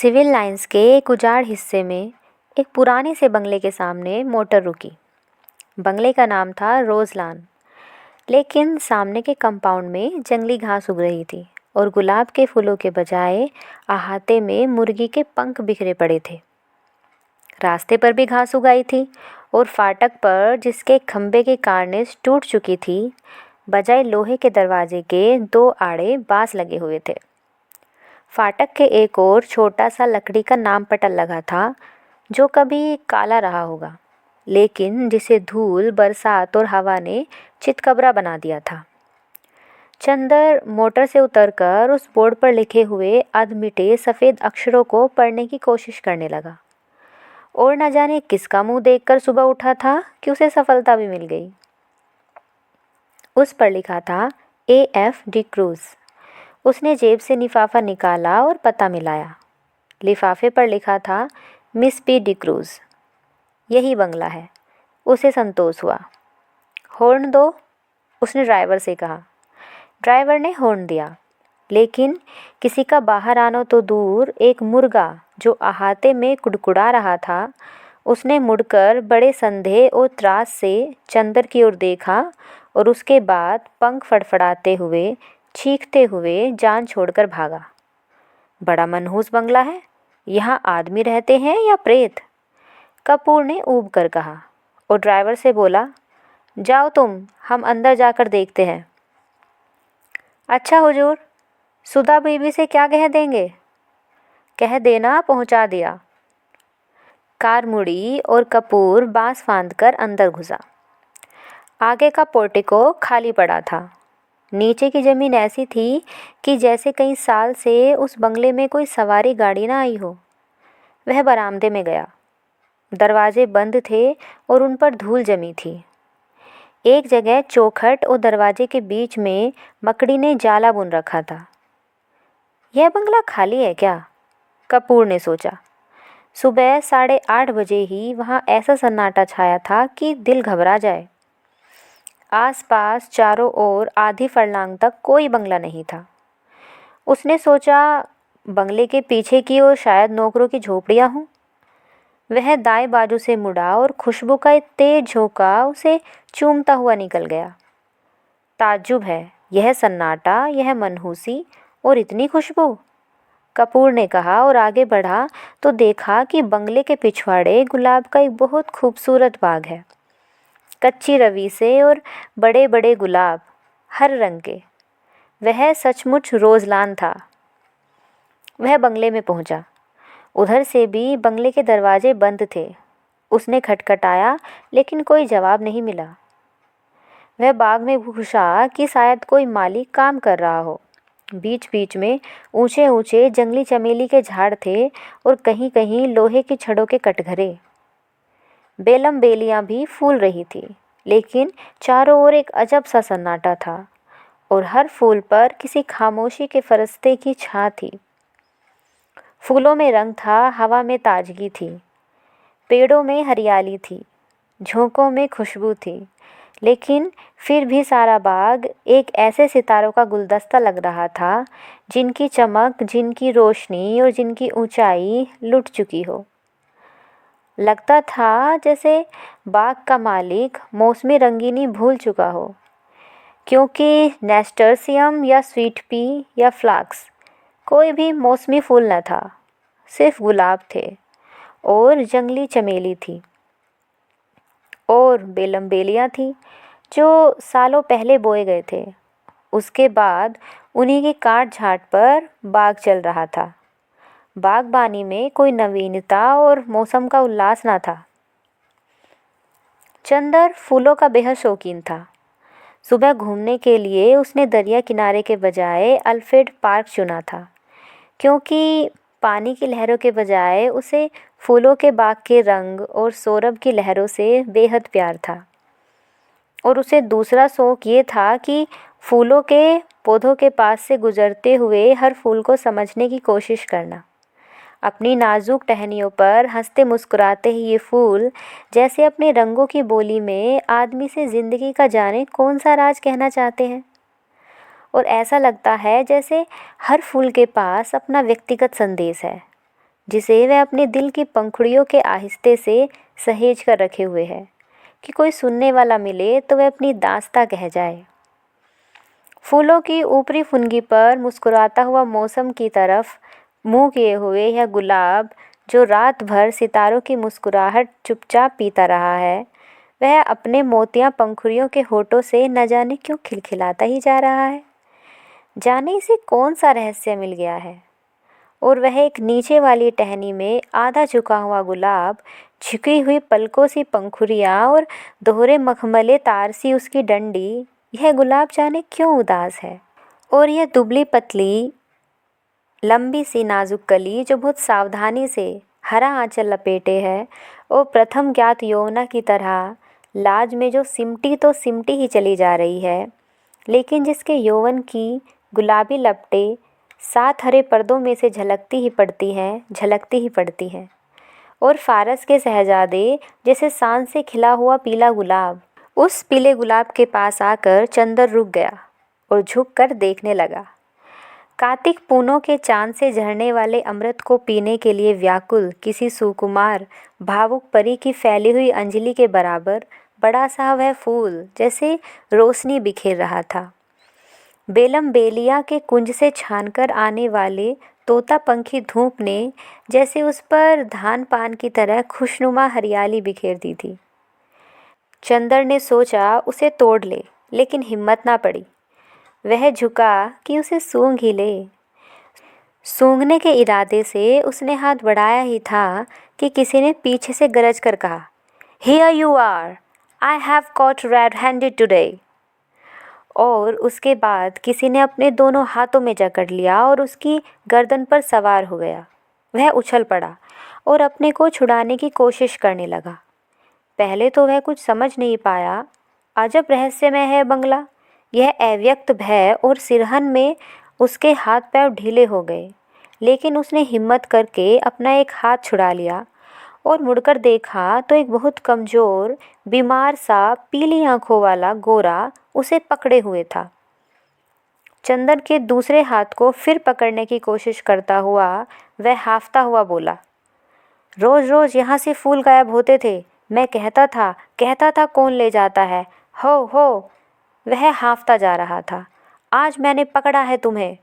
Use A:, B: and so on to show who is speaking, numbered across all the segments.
A: Civil lines के एक उजाड़ हिस्से में एक पुराने से बंगले के सामने मोटर रुकी। बंगले का नाम था रोज़लान, लेकिन सामने के कंपाउंड में जंगली घास उग रही थी और गुलाब के फूलों के बजाय अहाते में मुर्गी के पंख बिखरे पड़े थे। रास्ते पर भी घास उगाई थी और फाटक पर, जिसके खंबे की कार्निस टूट चुकी थी, बजाय लोहे के दरवाजे के दो आड़े बांस लगे हुए थे। फाटक के एक ओर छोटा सा लकड़ी का नाम पटल लगा था, जो कभी काला रहा होगा, लेकिन जिसे धूल, बरसात और हवा ने चितकबरा बना दिया था। चंदर मोटर से उतरकर उस बोर्ड पर लिखे हुए अधमिटे सफ़ेद अक्षरों को पढ़ने की कोशिश करने लगा और न जाने किसका मुंह देखकर सुबह उठा था कि उसे सफलता भी मिल गई। उस पर लिखा था AF डिक्रूज। उसने जेब से लिफाफा निकाला और पता मिलाया। लिफाफे पर लिखा था मिस पी डिक्रूज। यही बंगला है। उसे संतोष हुआ। हॉर्न दो, उसने ड्राइवर से कहा। ड्राइवर ने हॉर्न दिया, लेकिन किसी का बाहर आना तो दूर, एक मुर्गा जो अहाते में कुड़कुड़ा रहा था, उसने मुड़कर बड़े संदेह और त्रास से चंदर की ओर देखा और उसके बाद पंख फड़फड़ाते हुए, चीखते हुए जान छोड़कर भागा। बड़ा मनहूस बंगला है। यहाँ आदमी रहते हैं या प्रेत? कपूर ने ऊब कर कहा और ड्राइवर से बोला, जाओ तुम, हम अंदर जाकर देखते हैं। अच्छा हुजूर, सुधा बीबी से क्या कह देंगे? कह देना पहुंचा दिया। कार मुड़ी और कपूर बांस फांदकर अंदर घुसा। आगे का पोर्टिको खाली पड़ा था। नीचे की ज़मीन ऐसी थी कि जैसे कई साल से उस बंगले में कोई सवारी गाड़ी ना आई हो। वह बरामदे में गया। दरवाजे बंद थे और उन पर धूल जमी थी। एक जगह चौखट और दरवाजे के बीच में मकड़ी ने जाला बुन रखा था। यह बंगला खाली है क्या? कपूर ने सोचा। सुबह 8:30 बजे ही वहाँ ऐसा सन्नाटा छाया था कि दिल घबरा जाए। आसपास चारों ओर आधी फरलांग तक कोई बंगला नहीं था। उसने सोचा, बंगले के पीछे की ओर शायद नौकरों की झोपड़ियाँ हों। वह दाएं बाजू से मुड़ा और खुशबू का एक तेज झोंका उसे चूमता हुआ निकल गया। ताज्जुब है, यह सन्नाटा, यह मनहूसी और इतनी खुशबू। कपूर ने कहा और आगे बढ़ा तो देखा कि बंगले के पिछवाड़े गुलाब का एक बहुत खूबसूरत बाग है। कच्ची रवी से और बड़े बड़े गुलाब, हर रंग के। वह सचमुच रोज़लान था। वह बंगले में पहुंचा। उधर से भी बंगले के दरवाजे बंद थे। उसने खटखटाया, लेकिन कोई जवाब नहीं मिला। वह बाग में घुसा कि शायद कोई माली काम कर रहा हो। बीच बीच में ऊंचे ऊंचे जंगली चमेली के झाड़ थे और कहीं कहीं लोहे की छड़ों के कटघरे। बेलम बेलियां भी फूल रही थी, लेकिन चारों ओर एक अजब सा सन्नाटा था और हर फूल पर किसी खामोशी के फरिश्ते की छां थी। फूलों में रंग था, हवा में ताजगी थी, पेड़ों में हरियाली थी, झोंकों में खुशबू थी, लेकिन फिर भी सारा बाग एक ऐसे सितारों का गुलदस्ता लग रहा था जिनकी चमक, जिनकी रोशनी और जिनकी ऊंचाई लुट चुकी हो। लगता था जैसे बाग का मालिक मौसमी रंगीनी भूल चुका हो, क्योंकि नेस्टर्सियम या स्वीट पी या फ्लाक्स, कोई भी मौसमी फूल न था। सिर्फ गुलाब थे और जंगली चमेली थी और बेलम्बेलियाँ थी जो सालों पहले बोए गए थे। उसके बाद उन्हीं की काट छांट पर बाग चल रहा था। बागबानी में कोई नवीनता और मौसम का उल्लास ना था। चंदर फूलों का बेहद शौकीन था। सुबह घूमने के लिए उसने दरिया किनारे के बजाय अल्फ्रेड पार्क चुना था, क्योंकि पानी की लहरों के बजाय उसे फूलों के बाग के रंग और सौरभ की लहरों से बेहद प्यार था। और उसे दूसरा शौक ये था कि फूलों के पौधों के पास से गुजरते हुए हर फूल को समझने की कोशिश करना। अपनी नाजुक टहनियों पर हंसते मुस्कुराते ही ये फूल जैसे अपने रंगों की बोली में आदमी से ज़िंदगी का जाने कौन सा राज कहना चाहते हैं। और ऐसा लगता है जैसे हर फूल के पास अपना व्यक्तिगत संदेश है, जिसे वह अपने दिल की पंखुड़ियों के आहिस्ते से सहेज कर रखे हुए है कि कोई सुनने वाला मिले तो वह अपनी दास्तां कह जाए। फूलों की ऊपरी फुनगी पर मुस्कुराता हुआ मौसम की तरफ मुंह किए हुए यह गुलाब, जो रात भर सितारों की मुस्कुराहट चुपचाप पीता रहा है, वह अपने मोतियां पंखुड़ियों के होठों से न जाने क्यों खिलखिलाता ही जा रहा है। जाने इसे कौन सा रहस्य मिल गया है। और वह एक नीचे वाली टहनी में आधा झुका हुआ गुलाब, झुकी हुई पलकों सी पंखुड़ियाँ और दोहरे मखमले तार सी उसकी डंडी, यह गुलाब जाने क्यों उदास है। और यह दुबली पतली लंबी सी नाजुक कली जो बहुत सावधानी से हरा आंचल लपेटे है और प्रथम ज्ञात यौवना की तरह लाज में जो सिमटी तो सिमटी ही चली जा रही है, लेकिन जिसके यौवन की गुलाबी लपटें 7 हरे पर्दों में से झलकती ही पड़ती हैं। और फारस के शहजादे जैसे सांझ से खिला हुआ पीला गुलाब, उस पीले गुलाब के पास आकर चंदर रुक गया और झुक कर देखने लगा। कार्तिक पूनों के चांद से झरने वाले अमृत को पीने के लिए व्याकुल किसी सुकुमार भावुक परी की फैली हुई अंजलि के बराबर बड़ा सा वह फूल जैसे रोशनी बिखेर रहा था। बेलम बेलिया के कुंज से छानकर आने वाले तोता पंखी धूप ने जैसे उस पर धान पान की तरह खुशनुमा हरियाली बिखेर दी थी। चंदर ने सोचा उसे तोड़ ले, लेकिन हिम्मत ना पड़ी। वह झुका कि उसे सूंघ ही ले। सूंघने के इरादे से उसने हाथ बढ़ाया ही था कि किसी ने पीछे से गरज कर कहा, "Here you are! I have caught red-handed today." और उसके बाद किसी ने अपने दोनों हाथों में जकड़ लिया और उसकी गर्दन पर सवार हो गया। वह उछल पड़ा और अपने को छुड़ाने की कोशिश करने लगा। पहले तो वह कुछ समझ नहीं पाया। अजब रहस्यमय है बंगला। यह अव्यक्त भय और सिरहन में उसके हाथ पैर ढीले हो गए, लेकिन उसने हिम्मत करके अपना एक हाथ छुड़ा लिया और मुड़कर देखा तो एक बहुत कमज़ोर, बीमार सा, पीली आंखों वाला गोरा उसे पकड़े हुए था। चंदन के दूसरे हाथ को फिर पकड़ने की कोशिश करता हुआ वह हांफता हुआ बोला, "रोज रोज यहाँ से फूल गायब होते थे। मैं कहता था कौन ले जाता है। हो।" वह हांफता जा रहा था। "आज मैंने पकड़ा है तुम्हें।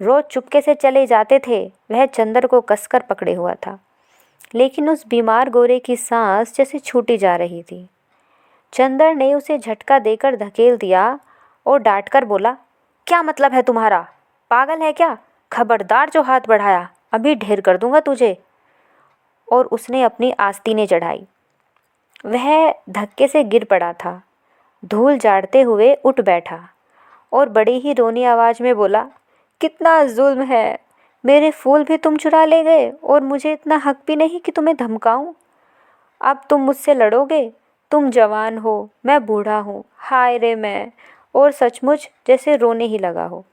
A: रोज चुपके से चले जाते थे।" वह चंदर को कसकर पकड़े हुआ था, लेकिन उस बीमार गोरे की सांस जैसे छूटी जा रही थी। चंदर ने उसे झटका देकर धकेल दिया और डांटकर बोला, "क्या मतलब है तुम्हारा? पागल है क्या? खबरदार जो हाथ बढ़ाया, अभी ढेर कर दूंगा तुझे।" और उसने अपनी आस्तीनें चढ़ाई। वह धक्के से गिर पड़ा था, धूल झाड़ते हुए उठ बैठा और बड़ी ही रोनी आवाज़ में बोला, "कितना जुल्म है। मेरे फूल भी तुम चुरा ले गए और मुझे इतना हक भी नहीं कि तुम्हें धमकाऊं। अब तुम मुझसे लड़ोगे? तुम जवान हो, मैं बूढ़ा हूँ। हाय रे मैं।" और सचमुच जैसे रोने ही लगा हो।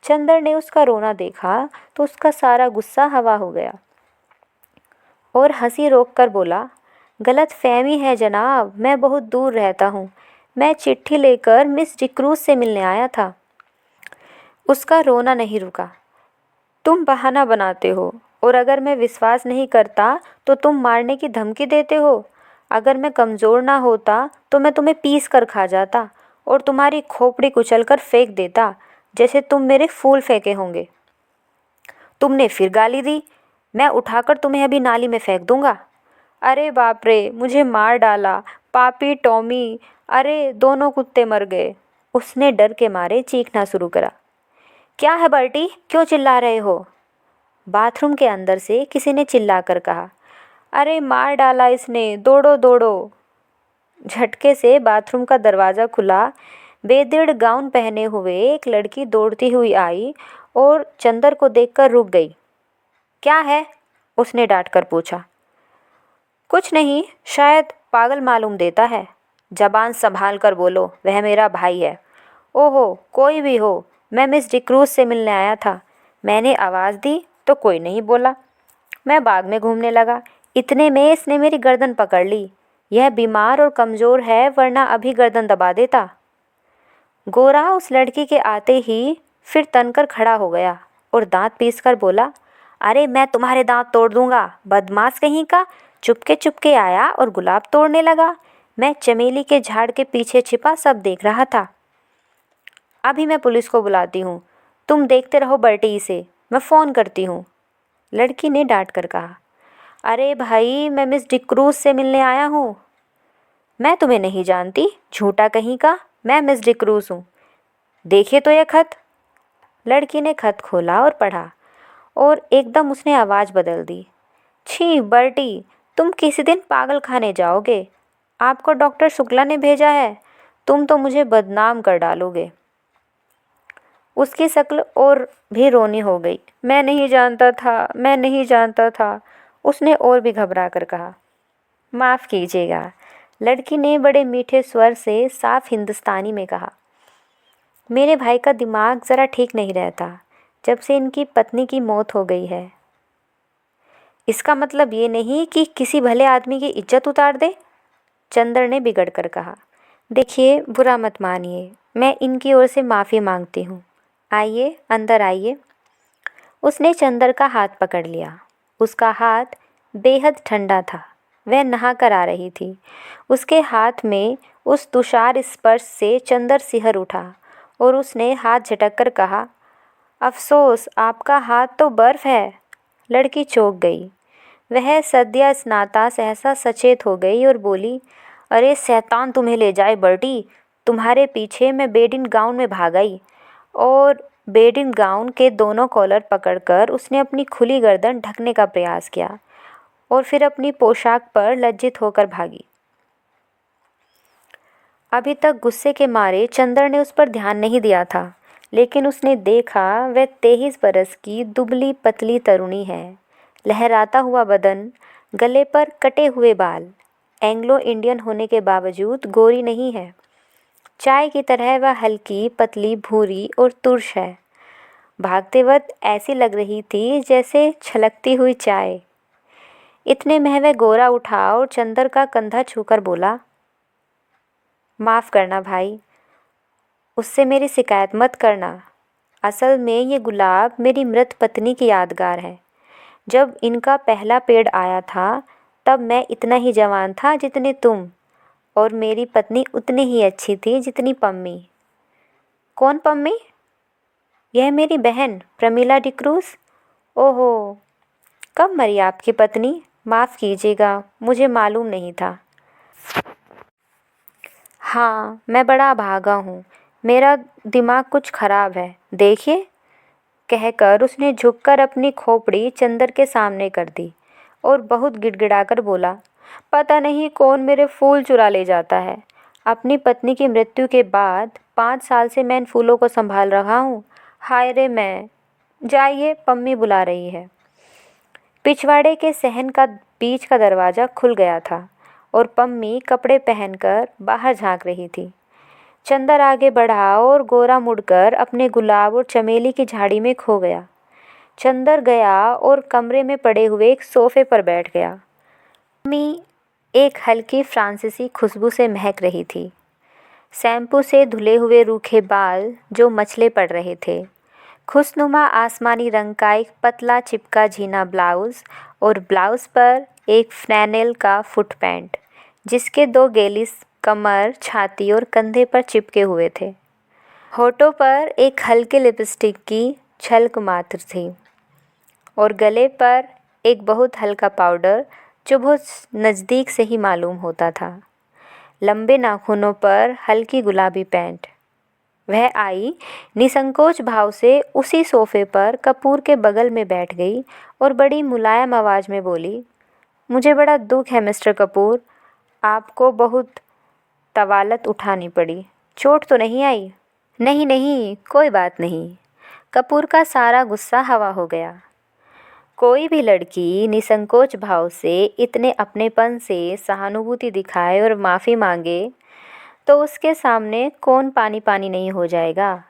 A: चंदर ने उसका रोना देखा तो उसका सारा गुस्सा हवा हो गया और हंसी रोक कर बोला, "गलत फहमी है जनाब, मैं बहुत दूर रहता हूँ। मैं चिट्ठी लेकर मिस डिक्रूज से मिलने आया था।" उसका रोना नहीं रुका। "तुम बहाना बनाते हो और अगर मैं विश्वास नहीं करता तो तुम मारने की धमकी देते हो। अगर मैं कमज़ोर ना होता तो मैं तुम्हें पीस कर खा जाता और तुम्हारी खोपड़ी कुचलकर फेंक देता, जैसे तुम मेरे फूल फेंके होंगे। तुमने फिर गाली दी। मैं उठाकर तुम्हें अभी नाली में फेंक दूंगा। अरे बाप रे, मुझे मार डाला। पापी टॉमी, अरे दोनों कुत्ते मर गए।" उसने डर के मारे चीखना शुरू करा। "क्या है बर्टी, क्यों चिल्ला रहे हो?" बाथरूम के अंदर से किसी ने चिल्लाकर कहा। "अरे मार डाला इसने, दौड़ो दौड़ो।" झटके से बाथरूम का दरवाज़ा खुला। बेदर्द गाउन पहने हुए एक लड़की दौड़ती हुई आई और चंदर को देखकर रुक गई। "क्या है?" उसने डांट कर पूछा। "कुछ नहीं, शायद पागल मालूम देता है। जबान संभाल कर बोलो, वह मेरा भाई है।" "ओहो, कोई भी हो, मैं मिस डिक्रूज से मिलने आया था। मैंने आवाज़ दी तो कोई नहीं बोला। मैं बाग में घूमने लगा, इतने में इसने मेरी गर्दन पकड़ ली। यह बीमार और कमज़ोर है, वरना अभी गर्दन दबा देता।" गोरा उस लड़की के आते ही फिर तनकर खड़ा हो गया और दांत पीसकर बोला, अरे मैं तुम्हारे दांत तोड़ दूंगा, बदमाश कहीं का। चुपके चुपके आया और गुलाब तोड़ने लगा। मैं चमेली के झाड़ के पीछे छिपा सब देख रहा था। अभी मैं पुलिस को बुलाती हूँ, तुम देखते रहो बर्टी से, मैं फ़ोन करती हूँ, लड़की ने डांट कर कहा। अरे भाई, मैं मिस डिक्रूज से मिलने आया हूँ। मैं तुम्हें नहीं जानती, झूठा कहीं का, मैं मिस डिक्रूज हूँ। देखिए तो यह खत। लड़की ने खत खोला और पढ़ा, और एकदम उसने आवाज़ बदल दी। छी बर्टी, तुम किसी दिन पागल खाने जाओगे। आपको डॉक्टर शुक्ला ने भेजा है, तुम तो मुझे बदनाम कर डालोगे। उसकी शक्ल और भी रोनी हो गई। मैं नहीं जानता था, मैं नहीं जानता था, उसने और भी घबरा कर कहा। माफ़ कीजिएगा, लड़की ने बड़े मीठे स्वर से साफ हिंदुस्तानी में कहा। मेरे भाई का दिमाग ज़रा ठीक नहीं रहता जब से इनकी पत्नी की मौत हो गई है। इसका मतलब ये नहीं कि किसी भले आदमी की इज्जत उतार दे, चंदर ने बिगड़ कर कहा। देखिए, बुरा मत मानिए, मैं इनकी ओर से माफ़ी मांगती हूँ। आइए, अंदर आइए। उसने चंदर का हाथ पकड़ लिया। उसका हाथ बेहद ठंडा था। वह नहा कर आ रही थी। उसके हाथ में उस तुषार स्पर्श से चंदर सिहर उठा और उसने हाथ झटक कर कहा, अफसोस, आपका हाथ तो बर्फ़ है। लड़की चौंक गई। वह सद्या स्नाता सहसा सचेत हो गई और बोली, अरे शैतान तुम्हें ले जाए बर्टी, तुम्हारे पीछे मैं बेडिन गाउन में भाग आई। और बेडिन गाउन के दोनों कॉलर पकड़कर उसने अपनी खुली गर्दन ढकने का प्रयास किया और फिर अपनी पोशाक पर लज्जित होकर भागी। अभी तक गुस्से के मारे चंदर ने उस पर ध्यान नहीं दिया था, लेकिन उसने देखा वह 23 बरस की दुबली पतली तरुणी है। लहराता हुआ बदन, गले पर कटे हुए बाल। एंग्लो इंडियन होने के बावजूद गोरी नहीं है। चाय की तरह वह हल्की पतली भूरी और तुर्श है। भागते वक्त ऐसी लग रही थी जैसे छलकती हुई चाय। इतने में वह गोरा उठा और चंदर का कंधा छूकर बोला, माफ़ करना भाई, उससे मेरी शिकायत मत करना। असल में ये गुलाब मेरी मृत पत्नी की यादगार है। जब इनका पहला पेड़ आया था तब मैं इतना ही जवान था जितने तुम, और मेरी पत्नी उतनी ही अच्छी थी जितनी पम्मी। कौन पम्मी? यह मेरी बहन प्रमीला डिक्रूज। ओहो, कब मरी आपकी पत्नी? माफ़ कीजिएगा, मुझे मालूम नहीं था। हाँ, मैं बड़ा भागा हूँ, मेरा दिमाग कुछ ख़राब है, देखिए, कहकर उसने झुककर अपनी खोपड़ी चंदर के सामने कर दी और बहुत गिड़गिड़ाकर बोला, पता नहीं कौन मेरे फूल चुरा ले जाता है। अपनी पत्नी की मृत्यु के बाद 5 साल से मैं इन फूलों को संभाल रहा हूँ। हाय रे मैं। जाइए, पम्मी बुला रही है। पिछवाड़े के सहन का बीच का दरवाज़ा खुल गया था और पम्मी कपड़े पहनकर बाहर झांक रही थी। चंदर आगे बढ़ा और गोरा मुड़कर अपने गुलाब और चमेली की झाड़ी में खो गया। चंदर गया और कमरे में पड़े हुए एक सोफे पर बैठ गया। पम्मी एक हल्की फ्रांसीसी खुशबू से महक रही थी। शैम्पू से धुले हुए रूखे बाल जो मचले पड़ रहे थे, खुशनुमा आसमानी रंग का एक पतला चिपका झीना ब्लाउज़ और ब्लाउज़ पर एक फ्लैनेल का फुट पैंट जिसके 2 गेलिस कमर, छाती और कंधे पर चिपके हुए थे। होठों पर एक हल्की लिपस्टिक की छलक मात्र थी और गले पर एक बहुत हल्का पाउडर जो बहुत नज़दीक से ही मालूम होता था। लंबे नाखूनों पर हल्की गुलाबी पैंट। वह आई, निसंकोच भाव से उसी सोफे पर कपूर के बगल में बैठ गई और बड़ी मुलायम आवाज़ में बोली, मुझे बड़ा दुख है मिस्टर कपूर, आपको बहुत तवालत उठानी पड़ी। चोट तो नहीं आई? नहीं नहीं, कोई बात नहीं। कपूर का सारा गुस्सा हवा हो गया। कोई भी लड़की निसंकोच भाव से इतने अपनेपन से सहानुभूति दिखाए और माफ़ी मांगे तो उसके सामने कौन पानी पानी नहीं हो जाएगा।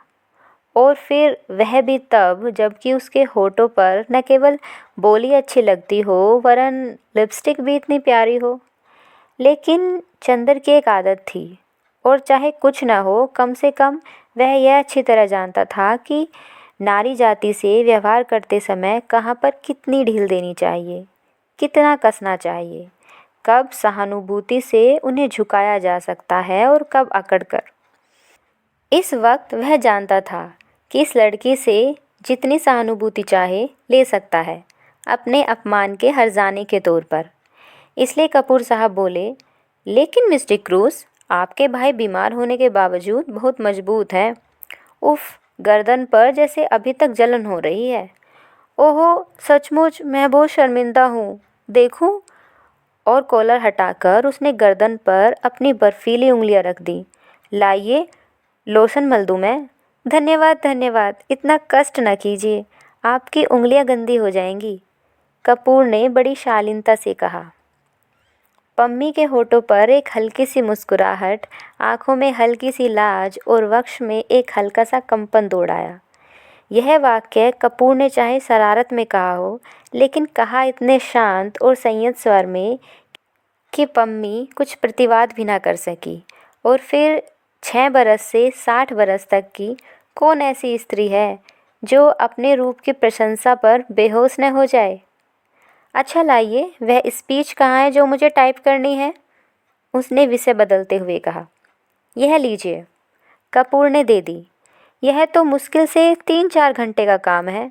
A: और फिर वह भी तब जबकि उसके होठों पर न केवल बोली अच्छी लगती हो वरन लिपस्टिक भी इतनी प्यारी हो। लेकिन चंदर की एक आदत थी, और चाहे कुछ न हो कम से कम वह यह अच्छी तरह जानता था कि नारी जाति से व्यवहार करते समय कहाँ पर कितनी ढील देनी चाहिए, कितना कसना चाहिए, कब सहानुभूति से उन्हें झुकाया जा सकता है और कब अकड़कर। इस वक्त वह जानता था कि इस लड़की से जितनी सहानुभूति चाहे ले सकता है, अपने अपमान के हर्जाने के तौर पर। इसलिए कपूर साहब बोले, लेकिन मिस्टर क्रूस, आपके भाई बीमार होने के बावजूद बहुत मजबूत हैं। उफ, गर्दन पर जैसे अभी तक जलन हो रही है। ओहो, सचमुच मैं बहुत शर्मिंदा हूँ। देखूँ? और कॉलर हटाकर उसने गर्दन पर अपनी बर्फीली उंगलियां रख दी। लाइए, लोशन मल दूँ मैं? धन्यवाद धन्यवाद, इतना कष्ट न कीजिए, आपकी उंगलियां गंदी हो जाएंगी, कपूर ने बड़ी शालीनता से कहा। पम्मी के होठों पर एक हल्की सी मुस्कुराहट, आंखों में हल्की सी लाज और वक्ष में एक हल्का सा कंपन दौड़ आया। यह वाक्य कपूर ने चाहे शरारत में कहा हो, लेकिन कहा इतने शांत और संयत स्वर में कि पम्मी कुछ प्रतिवाद भी ना कर सकी। और फिर 6 बरस से 60 बरस तक की कौन ऐसी स्त्री है जो अपने रूप की प्रशंसा पर बेहोश न हो जाए। अच्छा लाइए, वह स्पीच कहाँ है जो मुझे टाइप करनी है? उसने विषय बदलते हुए कहा। यह लीजिए, कपूर ने दे दी। यह तो मुश्किल से 3-4 घंटे का काम है।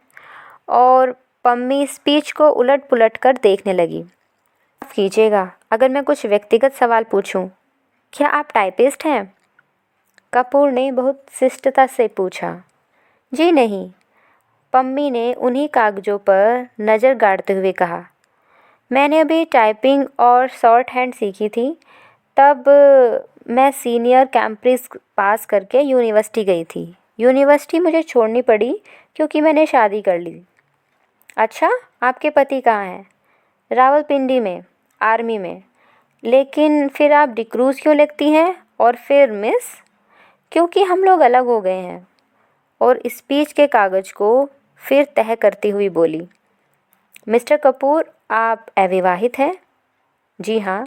A: और पम्मी स्पीच को उलट पुलट कर देखने लगी। माफ़ कीजिएगा अगर मैं कुछ व्यक्तिगत सवाल पूछूं। क्या आप टाइपिस्ट हैं? कपूर ने बहुत शिष्टता से पूछा। जी नहीं, पम्मी ने उन्हीं कागजों पर नज़र गाड़ते हुए कहा। मैंने अभी टाइपिंग और शॉर्ट हैंड सीखी थी। तब मैं सीनियर कैंब्रिज पास करके यूनिवर्सिटी गई थी। यूनिवर्सिटी मुझे छोड़नी पड़ी क्योंकि मैंने शादी कर ली। अच्छा, आपके पति कहाँ हैं? रावलपिंडी में, आर्मी में। लेकिन फिर आप डिक्रूज़ क्यों लिखती हैं और फिर मिस? क्योंकि हम लोग अलग हो गए हैं। और स्पीच के कागज़ को फिर तह करती हुई बोली। मिस्टर कपूर, आप अविवाहित हैं? जी हाँ।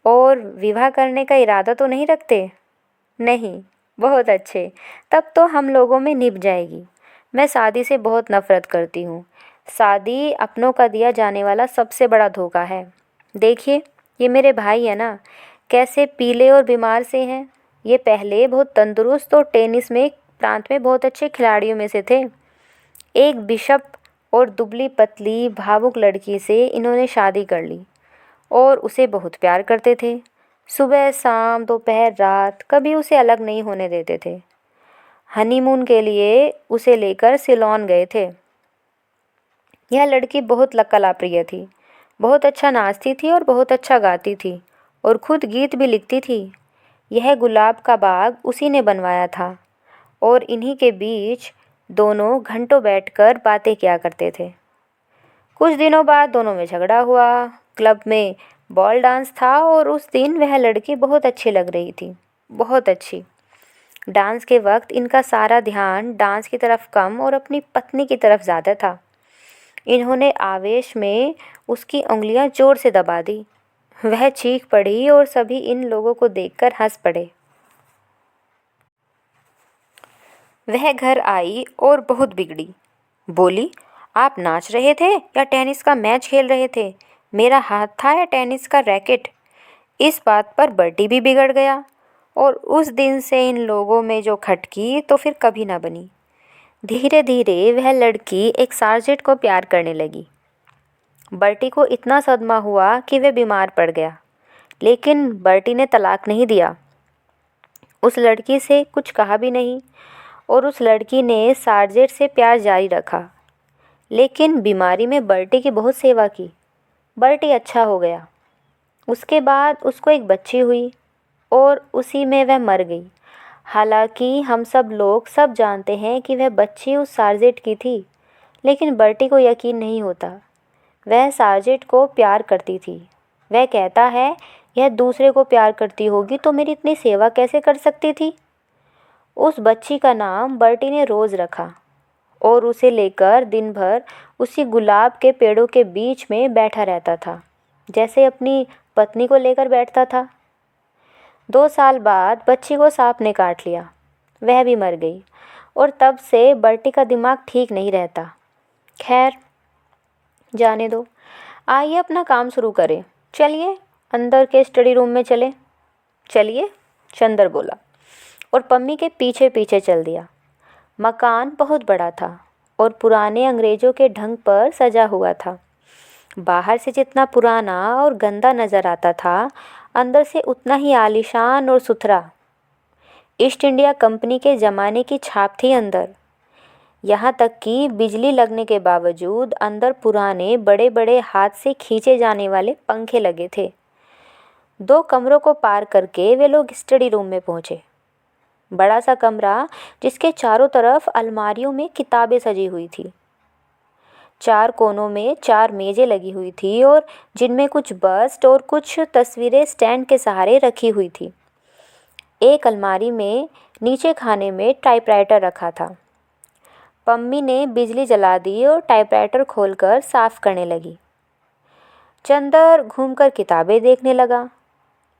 A: और विवाह करने का इरादा तो नहीं रखते? नहीं। बहुत अच्छे, तब तो हम लोगों में निभ जाएगी। मैं शादी से बहुत नफ़रत करती हूँ। शादी अपनों का दिया जाने वाला सबसे बड़ा धोखा है। देखिए, ये मेरे भाई है ना, कैसे पीले और बीमार से हैं। ये पहले बहुत तंदुरुस्त और टेनिस में प्रांत में बहुत अच्छे खिलाड़ियों में से थे। एक बिशप और दुबली पतली भावुक लड़की से इन्होंने शादी कर ली और उसे बहुत प्यार करते थे। सुबह शाम दोपहर रात कभी उसे अलग नहीं होने देते थे। हनीमून के लिए उसे लेकर सिलोन गए थे। यह लड़की बहुत कलाप्रिय थी, बहुत अच्छा नाचती थी और बहुत अच्छा गाती थी और खुद गीत भी लिखती थी। यह गुलाब का बाग उसी ने बनवाया था और इन्हीं के बीच दोनों घंटों बैठकर बातें किया करते थे। कुछ दिनों बाद दोनों में झगड़ा हुआ। क्लब में बॉल डांस था और उस दिन वह लड़की बहुत अच्छी लग रही थी, बहुत अच्छी। डांस के वक्त इनका सारा ध्यान डांस की तरफ कम और अपनी पत्नी की तरफ ज़्यादा था। इन्होंने आवेश में उसकी उंगलियां जोर से दबा दी। वह चीख पड़ी और सभी इन लोगों को देखकर हंस पड़े। वह घर आई और बहुत बिगड़ी। बोली, आप नाच रहे थे या टेनिस का मैच खेल रहे थे? मेरा हाथ था या टेनिस का रैकेट? इस बात पर बर्टी भी बिगड़ गया और उस दिन से इन लोगों में जो खटकी तो फिर कभी ना बनी। धीरे धीरे वह लड़की एक सार्जेंट को प्यार करने लगी। बर्टी को इतना सदमा हुआ कि वह बीमार पड़ गया, लेकिन बर्टी ने तलाक नहीं दिया। उस लड़की से कुछ कहा भी नहीं और उस लड़की ने सार्जेंट से प्यार जारी रखा। लेकिन बीमारी में बर्टी की बहुत सेवा की। बर्टी अच्छा हो गया। उसके बाद उसको एक बच्ची हुई और उसी में वह मर गई। हालांकि हम सब लोग सब जानते हैं कि वह बच्ची उस सार्जेंट की थी, लेकिन बर्टी को यकीन नहीं होता। वह सार्जेंट को प्यार करती थी। वह कहता है, यह दूसरे को प्यार करती होगी तो मेरी इतनी सेवा कैसे कर सकती थी। उस बच्ची का नाम बर्टी ने रोज़ रखा और उसे लेकर दिन भर उसी गुलाब के पेड़ों के बीच में बैठा रहता था, जैसे अपनी पत्नी को लेकर बैठता था। 2 साल बाद बच्ची को सांप ने काट लिया। वह भी मर गई और तब से बर्टी का दिमाग ठीक नहीं रहता। खैर जाने दो, आइए अपना काम शुरू करें। चलिए अंदर के स्टडी रूम में चले। चलिए, चंदर बोला और पम्मी के पीछे पीछे चल दिया। मकान बहुत बड़ा था और पुराने अंग्रेज़ों के ढंग पर सजा हुआ था। बाहर से जितना पुराना और गंदा नज़र आता था, अंदर से उतना ही आलीशान और सुथरा। ईस्ट इंडिया कंपनी के ज़माने की छाप थी अंदर। यहाँ तक कि बिजली लगने के बावजूद अंदर पुराने बड़े बड़े हाथ से खींचे जाने वाले पंखे लगे थे। 2 कमरों को पार करके वे लोग स्टडी रूम में पहुँचे। बड़ा सा कमरा जिसके चारों तरफ अलमारियों में किताबें सजी हुई थी। 4 कोनों में 4 मेज़ें लगी हुई थी और जिनमें कुछ बस्ट और कुछ तस्वीरें स्टैंड के सहारे रखी हुई थी। एक अलमारी में नीचे खाने में टाइपराइटर रखा था। पम्मी ने बिजली जला दी और टाइपराइटर खोलकर साफ करने लगी। चंदर घूमकर किताबें देखने लगा।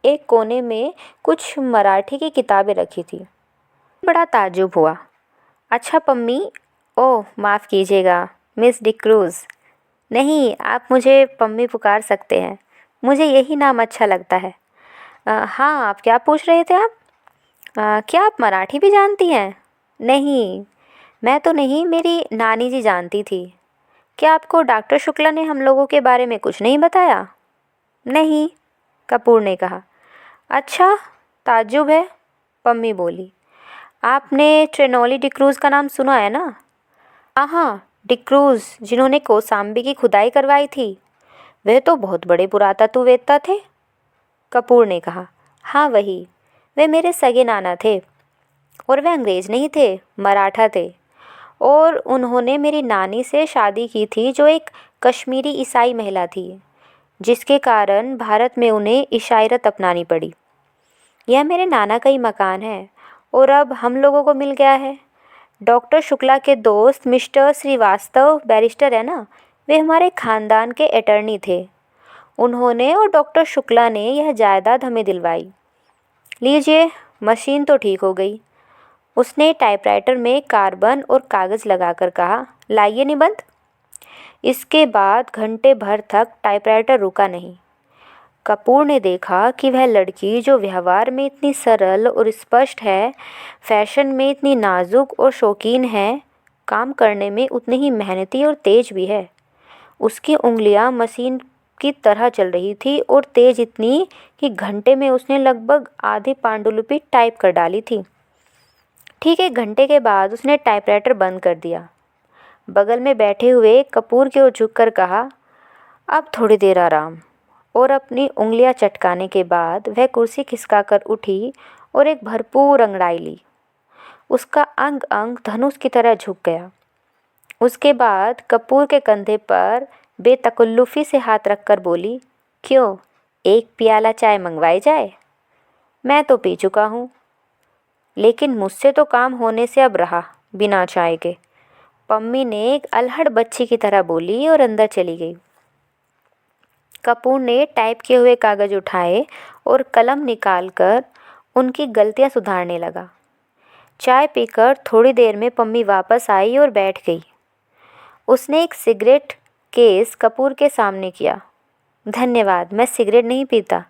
A: एक कोने में कुछ मराठी की किताबें रखी थी। बड़ा ताज्जुब हुआ। अच्छा पम्मी, ओह माफ़ कीजिएगा मिस डिक्रूज़। नहीं, आप मुझे पम्मी पुकार सकते हैं, मुझे यही नाम अच्छा लगता है। हाँ, आप क्या पूछ रहे थे आप? क्या आप मराठी भी जानती हैं? नहीं, मैं तो नहीं, मेरी नानी जी जानती थी। क्या आपको डॉक्टर शुक्ला ने हम लोगों के बारे में कुछ नहीं बताया? नहीं, कपूर ने कहा। अच्छा, ताज्जुब है, पम्मी बोली। आपने ट्रेनोली डिक्रूज़ का नाम सुना है ना? हाँ, डिक्रूज़ जिन्होंने कौसाम्बी की खुदाई करवाई थी। वह तो बहुत बड़े पुरातत्ववेत्ता थे, कपूर ने कहा। हाँ वही, वे मेरे सगे नाना थे और वे अंग्रेज़ नहीं थे, मराठा थे। और उन्होंने मेरी नानी से शादी की थी जो एक कश्मीरी ईसाई महिला थी, जिसके कारण भारत में उन्हें ईसाईयत अपनानी पड़ी। यह मेरे नाना का ही मकान है और अब हम लोगों को मिल गया है। डॉक्टर शुक्ला के दोस्त मिस्टर श्रीवास्तव बैरिस्टर है ना, वे हमारे ख़ानदान के अटर्नी थे। उन्होंने और डॉक्टर शुक्ला ने यह जायदाद हमें दिलवाई। लीजिए, मशीन तो ठीक हो गई। उसने टाइपराइटर में कार्बन और कागज़ लगाकर कहा, लाइए निबंध। इसके बाद घंटे भर तक टाइपराइटर रुका नहीं। कपूर ने देखा कि वह लड़की जो व्यवहार में इतनी सरल और स्पष्ट है, फैशन में इतनी नाजुक और शौकीन है, काम करने में उतनी ही मेहनती और तेज भी है। उसकी उंगलियां मशीन की तरह चल रही थी और तेज इतनी कि घंटे में उसने लगभग आधी पांडुलिपि टाइप कर डाली थी। ठीक 1 घंटे के बाद उसने टाइपराइटर बंद कर दिया। बगल में बैठे हुए कपूर की ओर झुककर कहा, अब थोड़ी देर आराम। और अपनी उंगलियां चटकाने के बाद वह कुर्सी खिसकाकर उठी और एक भरपूर अंगड़ाई ली। उसका अंग अंग धनुष की तरह झुक गया। उसके बाद कपूर के कंधे पर बेतकल्लुफ़ी से हाथ रखकर बोली, क्यों, 1 प्याला चाय मंगवाई जाए? मैं तो पी चुका हूँ, लेकिन मुझसे तो काम होने से अब रहा बिना चाय के, पम्मी ने एक अल्हड़ बच्ची की तरह बोली और अंदर चली गई। कपूर ने टाइप किए हुए कागज़ उठाए और कलम निकालकर उनकी गलतियां सुधारने लगा। चाय पीकर थोड़ी देर में पम्मी वापस आई और बैठ गई। उसने एक सिगरेट केस कपूर के सामने किया। धन्यवाद, मैं सिगरेट नहीं पीता।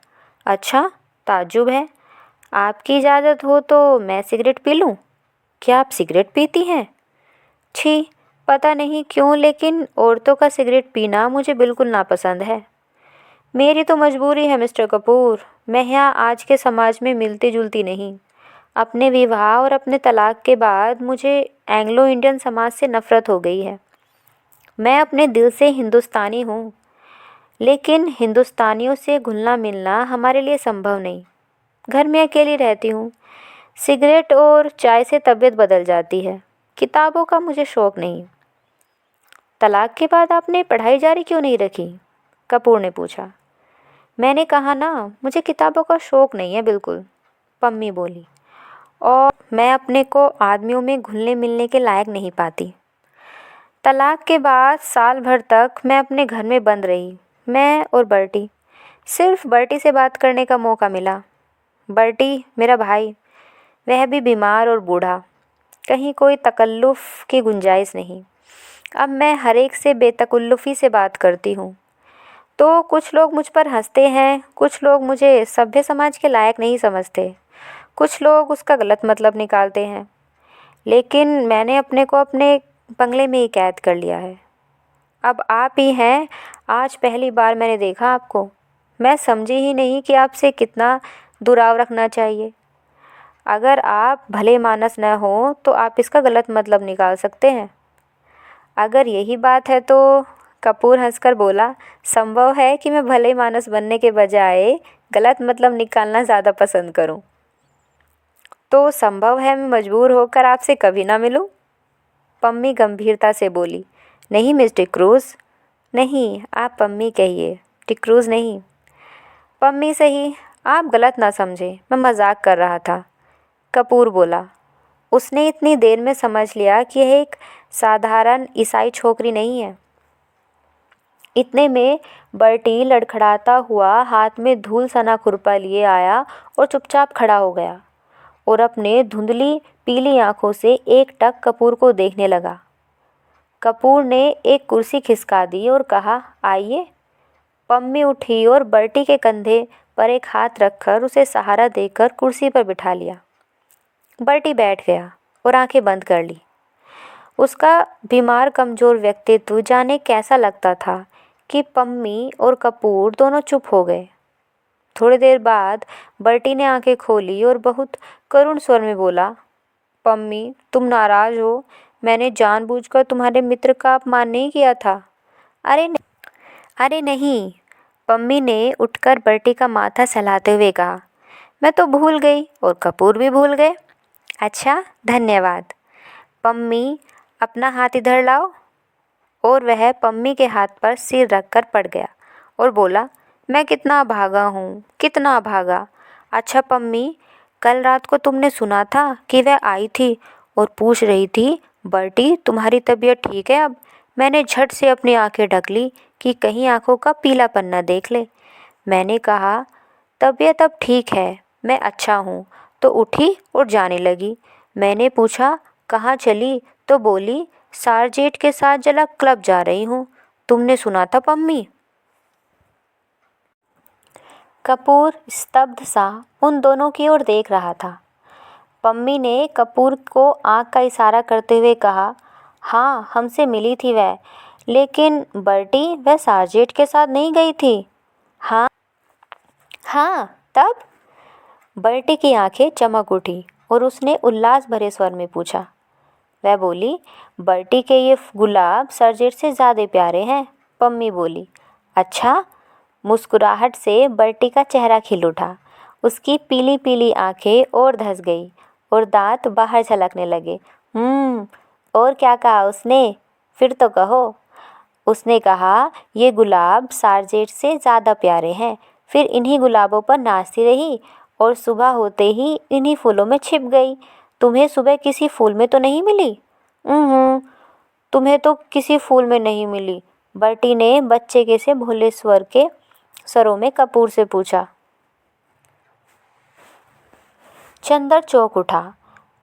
A: अच्छा, ताज्जुब है। आपकी इजाज़त हो तो मैं सिगरेट पी लूँ? क्या आप सिगरेट पीती हैं? छी, पता नहीं क्यों, लेकिन औरतों का सिगरेट पीना मुझे बिल्कुल नापसंद है। मेरी तो मजबूरी है मिस्टर कपूर, मैं यहाँ आज के समाज में मिलती जुलती नहीं। अपने विवाह और अपने तलाक के बाद मुझे एंग्लो इंडियन समाज से नफ़रत हो गई है। मैं अपने दिल से हिंदुस्तानी हूँ, लेकिन हिंदुस्तानियों से घुलना मिलना हमारे लिए संभव नहीं। घर में अकेली रहती हूँ। सिगरेट और चाय से तबीयत बदल जाती है। किताबों का मुझे शौक़ नहीं। तलाक के बाद आपने पढ़ाई जारी क्यों नहीं रखी? कपूर ने पूछा। मैंने कहा ना, मुझे किताबों का शौक़ नहीं है बिल्कुल, पम्मी बोली। और मैं अपने को आदमियों में घुलने मिलने के लायक नहीं पाती। तलाक के बाद साल भर तक मैं अपने घर में बंद रही, मैं और बर्टी। सिर्फ बर्टी से बात करने का मौका मिला। बर्टी मेरा भाई, वह भी बीमार और बूढ़ा। कहीं कोई तकल्लुफ़ की गुंजाइश नहीं। अब मैं हर एक से बेतकल्लुफ़ी से बात करती हूँ तो कुछ लोग मुझ पर हंसते हैं, कुछ लोग मुझे सभ्य समाज के लायक नहीं समझते, कुछ लोग उसका गलत मतलब निकालते हैं। लेकिन मैंने अपने को अपने बंगले में ही कैद कर लिया है। अब आप ही हैं, आज पहली बार मैंने देखा आपको। मैं समझी ही नहीं कि आपसे कितना दुराव रखना चाहिए। अगर आप भले मानस न हो तो आप इसका गलत मतलब निकाल सकते हैं। अगर यही बात है तो कपूर हंसकर बोला, संभव है कि मैं भले मानस बनने के बजाय गलत मतलब निकालना ज़्यादा पसंद करूं। तो संभव है मैं मजबूर होकर आपसे कभी ना मिलूं? पम्मी गंभीरता से बोली। नहीं मिस डिक्रूज़, नहीं, आप पम्मी कहिए, डिक्रूज़ नहीं। पम्मी सही, आप गलत ना समझें, मैं मजाक कर रहा था, कपूर बोला। उसने इतनी देर में समझ लिया कि यह एक साधारण ईसाई छोकरी नहीं है। इतने में बर्टी लड़खड़ाता हुआ हाथ में धूल सना खुरपा लिए आया और चुपचाप खड़ा हो गया और अपने धुंधली पीली आंखों से एकटक कपूर को देखने लगा। कपूर ने एक कुर्सी खिसका दी और कहा, आइए। पम्मी उठी और बर्टी के कंधे पर एक हाथ रखकर उसे सहारा देकर कुर्सी पर बिठा लिया। बर्टी बैठ गया और आंखें बंद कर ली। उसका बीमार कमज़ोर व्यक्तित्व जाने कैसा लगता था कि पम्मी और कपूर दोनों चुप हो गए। थोड़ी देर बाद बर्टी ने आंखें खोली और बहुत करुण स्वर में बोला, पम्मी, तुम नाराज़ हो? मैंने जानबूझकर तुम्हारे मित्र का अपमान नहीं किया था। अरे नहीं, पम्मी ने उठकर बर्टी का माथा सहलाते हुए कहा, मैं तो भूल गई और कपूर भी भूल गए। अच्छा, धन्यवाद। पम्मी, अपना हाथ इधर लाओ। और वह पम्मी के हाथ पर सिर रखकर पड़ गया और बोला, मैं कितना भागा हूँ, कितना भागा। अच्छा पम्मी, कल रात को तुमने सुना था कि वह आई थी और पूछ रही थी, बर्टी तुम्हारी तबीयत ठीक है अब? मैंने झट से अपनी आंखें ढक ली कि कहीं आंखों का पीलापन न देख ले। मैंने कहा, तबीयत अब ठीक है, मैं अच्छा हूँ, तो उठी और जाने लगी। मैंने पूछा, कहाँ चली? तो बोली, सारजेट के साथ जरा क्लब जा रही हूँ। तुमने सुना था पम्मी? कपूर स्तब्ध सा उन दोनों की ओर देख रहा था। पम्मी ने कपूर को आंख का इशारा करते हुए कहा, हाँ, हमसे मिली थी वह, लेकिन बर्टी, वह सारजेट के साथ नहीं गई थी। हाँ हाँ, तब? बर्टी की आंखें चमक उठी और उसने उल्लास भरे स्वर में पूछा। वह बोली, बर्टी के ये गुलाब सारजेट से ज़्यादा प्यारे हैं। पम्मी बोली, अच्छा? मुस्कुराहट से बर्टी का चेहरा खिल उठा। उसकी पीली पीली आंखें और धंस गई और दांत बाहर झलकने लगे। और क्या कहा उसने? फिर तो कहो। उसने कहा, ये गुलाब सारजेट से ज़्यादा प्यारे हैं। फिर इन्हीं गुलाबों पर नाचती रही और सुबह होते ही इन्हीं फूलों में छिप गई। तुम्हें सुबह किसी फूल में तो नहीं मिली? तुम्हें तो किसी फूल में नहीं मिली, बर्टी ने बच्चे के से भोले स्वर के स्वरों में कपूर से पूछा। चंदर चौंक उठा।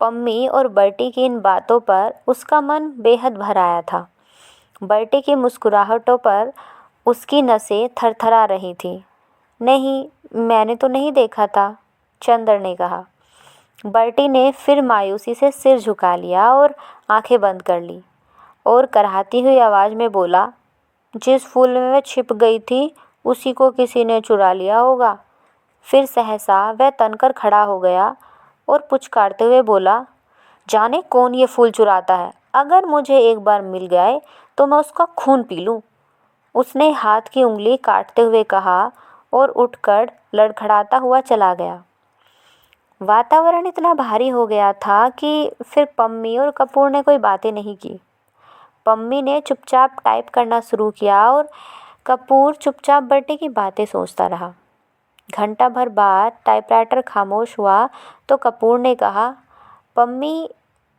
A: पम्मी और बर्टी की इन बातों पर उसका मन बेहद भर आया था। बर्टी की मुस्कुराहटों पर उसकी नसें थरथरा रही थीं। नहीं, मैंने तो नहीं देखा था, चंदर ने कहा। बर्टी ने फिर मायूसी से सिर झुका लिया और आंखें बंद कर ली और कराहती हुई आवाज़ में बोला, जिस फूल में वह छिप गई थी उसी को किसी ने चुरा लिया होगा। फिर सहसा वह तनकर खड़ा हो गया और पुचकारते हुए बोला, जाने कौन ये फूल चुराता है। अगर मुझे एक बार मिल गए तो मैं उसका खून पी लूँ। उसने हाथ की उंगली काटते हुए कहा और उठकर लड़खड़ाता हुआ चला गया। वातावरण इतना भारी हो गया था कि फिर पम्मी और कपूर ने कोई बातें नहीं की। पम्मी ने चुपचाप टाइप करना शुरू किया और कपूर चुपचाप बर्टी की बातें सोचता रहा। घंटा भर बाद टाइपराइटर खामोश हुआ तो कपूर ने कहा, पम्मी,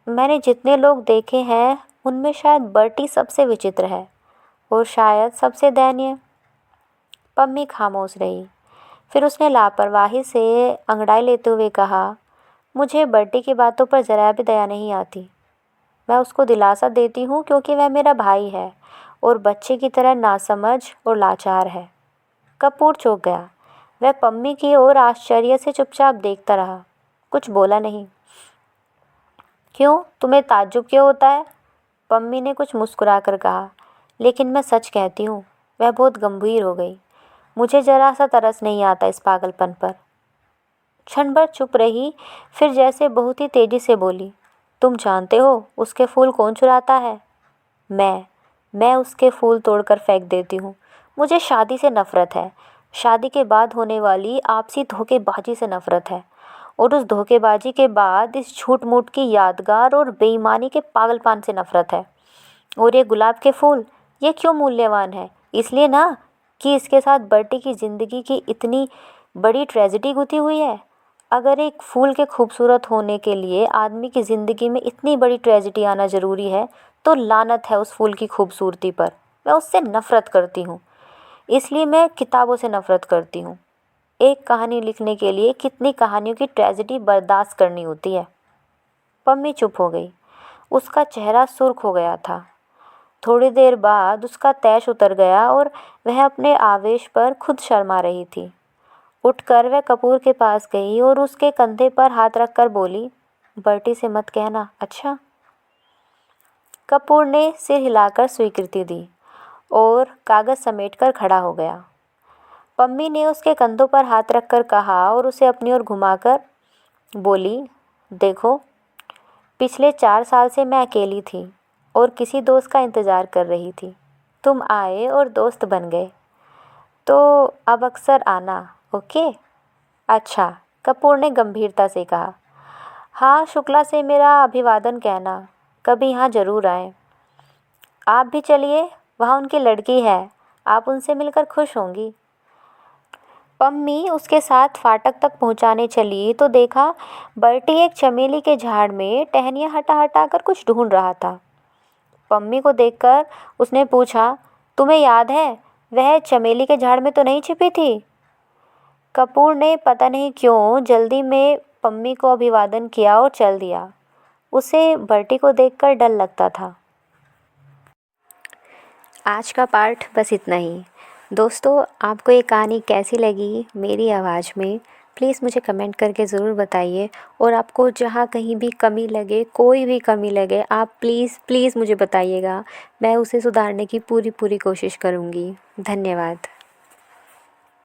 A: मैंने जितने लोग देखे हैं उनमें शायद बर्टी सबसे विचित्र है और शायद सबसे दयनीय। पम्मी खामोश रही। फिर उसने लापरवाही से अंगड़ाई लेते हुए कहा, मुझे बर्टी की बातों पर ज़रा भी दया नहीं आती। मैं उसको दिलासा देती हूँ क्योंकि वह मेरा भाई है और बच्चे की तरह नासमझ और लाचार है। कपूर चौंक गया। वह पम्मी की ओर आश्चर्य से चुपचाप देखता रहा, कुछ बोला नहीं। क्यों, तुम्हें ताज्जुब क्यों होता है? पम्मी ने कुछ मुस्कुरा कर कहा। लेकिन मैं सच कहती हूँ। वह बहुत गंभीर हो गई। मुझे जरा सा तरस नहीं आता इस पागलपन पर। क्षण भर चुप रही, फिर जैसे बहुत ही तेजी से बोली, तुम जानते हो उसके फूल कौन चुराता है? मैं उसके फूल तोड़कर फेंक देती हूँ। मुझे शादी से नफरत है। शादी के बाद होने वाली आपसी धोखेबाजी से नफरत है। और उस धोखेबाजी के बाद इस झूठ मूठ की यादगार और बेईमानी के पागलपन से नफरत है। और ये गुलाब के फूल, ये क्यों मूल्यवान है? इसलिए ना कि इसके साथ बर्टी की ज़िंदगी की इतनी बड़ी ट्रेजेडी गुथी हुई है। अगर एक फूल के खूबसूरत होने के लिए आदमी की ज़िंदगी में इतनी बड़ी ट्रेजेडी आना ज़रूरी है, तो लानत है उस फूल की खूबसूरती पर। मैं उससे नफ़रत करती हूँ। इसलिए मैं किताबों से नफ़रत करती हूँ। एक कहानी लिखने के लिए कितनी कहानियों की ट्रेजेडी बर्दाश्त करनी होती है। पम्मी चुप हो गई। उसका चेहरा सुर्ख हो गया था। थोड़ी देर बाद उसका तैश उतर गया और वह अपने आवेश पर खुद शर्मा रही थी। उठकर वह कपूर के पास गई और उसके कंधे पर हाथ रखकर बोली, बर्टी से मत कहना, अच्छा? कपूर ने सिर हिलाकर स्वीकृति दी और कागज़ समेटकर खड़ा हो गया। पम्मी ने उसके कंधों पर हाथ रखकर कहा और उसे अपनी ओर घुमाकर बोली, देखो, पिछले 4 साल से मैं अकेली थी और किसी दोस्त का इंतज़ार कर रही थी। तुम आए और दोस्त बन गए, तो अब अक्सर आना, ओके? अच्छा, कपूर ने गंभीरता से कहा। हाँ, शुक्ला से मेरा अभिवादन कहना, कभी यहाँ ज़रूर आएं। आप भी चलिए, वहाँ उनकी लड़की है, आप उनसे मिलकर खुश होंगी। पम्मी उसके साथ फाटक तक पहुँचाने चली तो देखा बर्टी एक चमेली के झाड़ में टहनियाँ हटा हटा कर कुछ ढूंढ रहा था। पम्मी को देखकर उसने पूछा, तुम्हें याद है, वह चमेली के झाड़ में तो नहीं छिपी थी? कपूर ने पता नहीं क्यों जल्दी में पम्मी को अभिवादन किया और चल दिया। उसे बर्टी को देखकर डर लगता था। आज का पार्ट बस इतना ही। दोस्तों, आपको ये कहानी कैसी लगी मेरी आवाज़ में, प्लीज़ मुझे कमेंट करके ज़रूर बताइए। और आपको जहाँ कहीं भी कमी लगे, कोई भी कमी लगे, आप प्लीज़ प्लीज़ मुझे बताइएगा। मैं उसे सुधारने की पूरी पूरी कोशिश करूँगी। धन्यवाद।